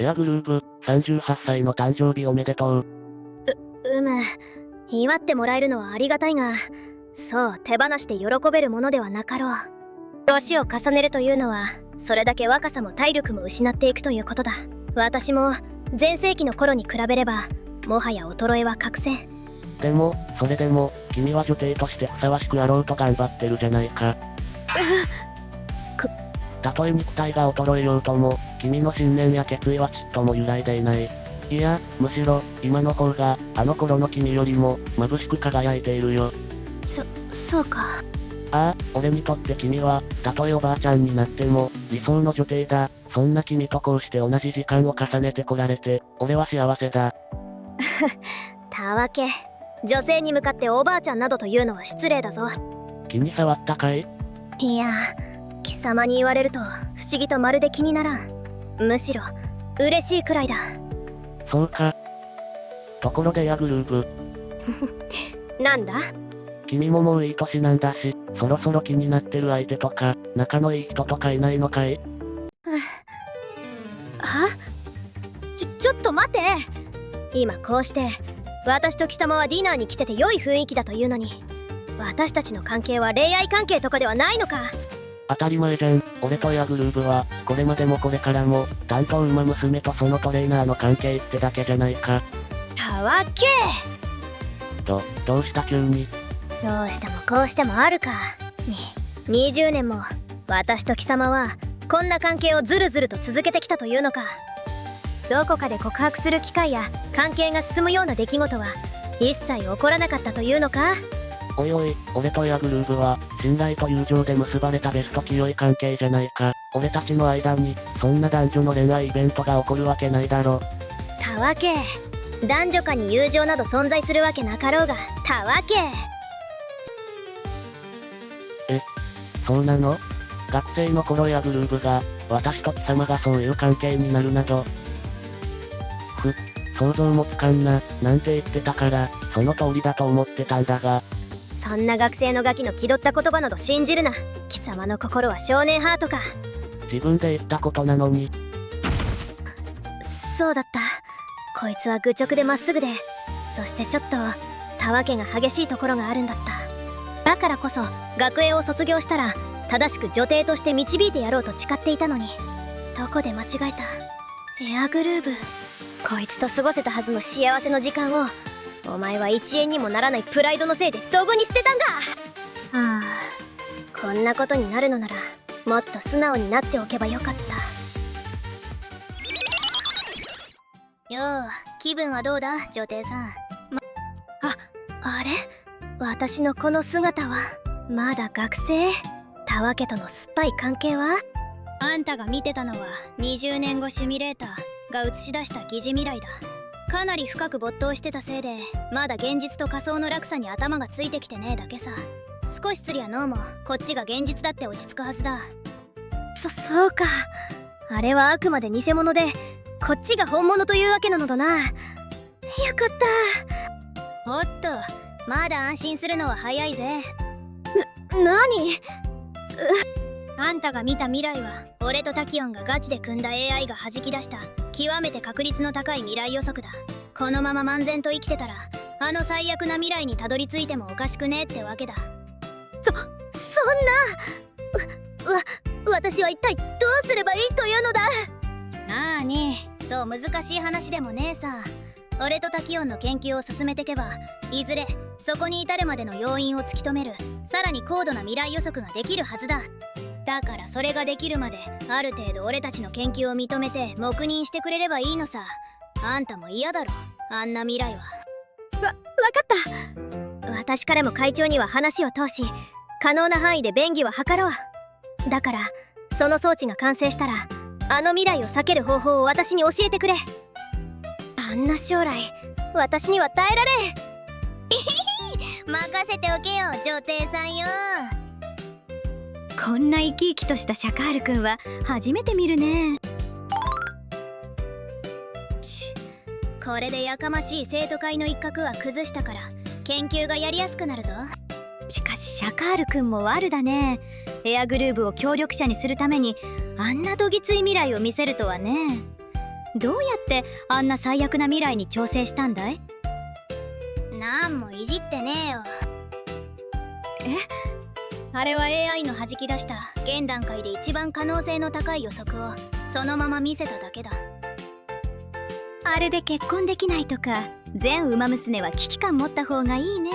エアグルーヴ、38歳の誕生日おめでとう。祝ってもらえるのはありがたいが、そう手放して喜べるものではなかろう。年を重ねるというのは、それだけ若さも体力も失っていくということだ。私も前世紀の頃に比べれば、もはや衰えは隠せん。でも、それでも、君は女帝としてふさわしくあろうと頑張ってるじゃないか。たとえ肉体が衰えようとも、君の信念や決意はちっとも揺らいでいない。いや、むしろ、今の方が、あの頃の君よりも、眩しく輝いているよ。そうか。ああ、俺にとって君は、たとえおばあちゃんになっても、理想の女帝だ。そんな君とこうして同じ時間を重ねてこられて、俺は幸せだ。たわけ。女性に向かっておばあちゃんなどというのは失礼だぞ。気に障ったかい？いや、貴様に言われると不思議とまるで気にならん。むしろ嬉しいくらいだ。そうか。ところでエアグルーヴ。なんだ？君ももういい歳なんだし、そろそろ気になってる相手とか、仲のいい人とかいないのかい？は？ちょっと待て。今こうして私と貴様はディナーに来てて良い雰囲気だというのに、私たちの関係は恋愛関係とかではないのか？当たり前じゃん。俺とエアグルーヴは、これまでもこれからも、担当馬娘とそのトレーナーの関係ってだけじゃないか。たわけ。どうした急に？どうしてもこうしてもあるか。20年も私と貴様はこんな関係をずるずると続けてきたというのか。どこかで告白する機会や関係が進むような出来事は一切起こらなかったというのか。おいおい、俺とエアグルーヴは、信頼と友情で結ばれたベスト清い関係じゃないか。俺たちの間に、そんな男女の恋愛イベントが起こるわけないだろ。たわけ。男女間に友情など存在するわけなかろうが、たわけ。そうなの？学生の頃エアグルーヴが、私と貴様がそういう関係になるなど。想像もつかんな、なんて言ってたから、その通りだと思ってたんだが。そんな学生のガキの気取った言葉など信じるな。貴様の心は少年ハートか。自分で言ったことなのに。そうだった。こいつは愚直でまっすぐで、そしてちょっとたわけが激しいところがあるんだった。だからこそ学園を卒業したら正しく女帝として導いてやろうと誓っていたのに、どこで間違えた。エアグルーヴ。こいつと過ごせたはずの幸せの時間を、お前は1円にもならないプライドのせいでどこに捨てたんだ。こんなことになるのならもっと素直になっておけばよかった。よう、気分はどうだ女帝さん。あれ、私のこの姿はまだ学生？たわけとの酸っぱい関係は？あんたが見てたのは20年後シミュレーターが映し出した疑似未来だ。かなり深く没頭してたせいで、まだ現実と仮想の落差に頭がついてきてねえだけさ。少しすりゃ脳もこっちが現実だって落ち着くはずだ。そうか。あれはあくまで偽物で、こっちが本物というわけなのだな。よかった。おっと、まだ安心するのは早いぜ。何？あんたが見た未来は、俺とタキオンがガチで組んだ AI が弾き出した極めて確率の高い未来予測だ。このまま漫然と生きてたら、あの最悪な未来にたどり着いてもおかしくねえってわけだ。そんな。私は一体どうすればいいというのだ。なあに、そう難しい話でもねえさ。俺とタキオンの研究を進めてけば、いずれそこに至るまでの要因を突き止める、さらに高度な未来予測ができるはずだ。だからそれができるまで、ある程度俺たちの研究を認めて黙認してくれればいいのさ。あんたも嫌だろ、あんな未来は。わかった。私からも会長には話を通し、可能な範囲で便宜は図ろう。だからその装置が完成したら、あの未来を避ける方法を私に教えてくれ。あんな将来、私には耐えられん。任せておけよ女帝さんよ。こんな生き生きとしたシャカールくんは初めて見るね。これでやかましい生徒会の一角は崩したから、研究がやりやすくなるぞ。しかしシャカールくんも悪だね。エアグルーヴを協力者にするためにあんなどぎつい未来を見せるとはね。どうやってあんな最悪な未来に調整したんだい？なんもいじってねえよ。え？あれは AI の弾き出した現段階で一番可能性の高い予測をそのまま見せただけだ。あれで結婚できないとか、全ウマ娘は危機感持った方がいいね。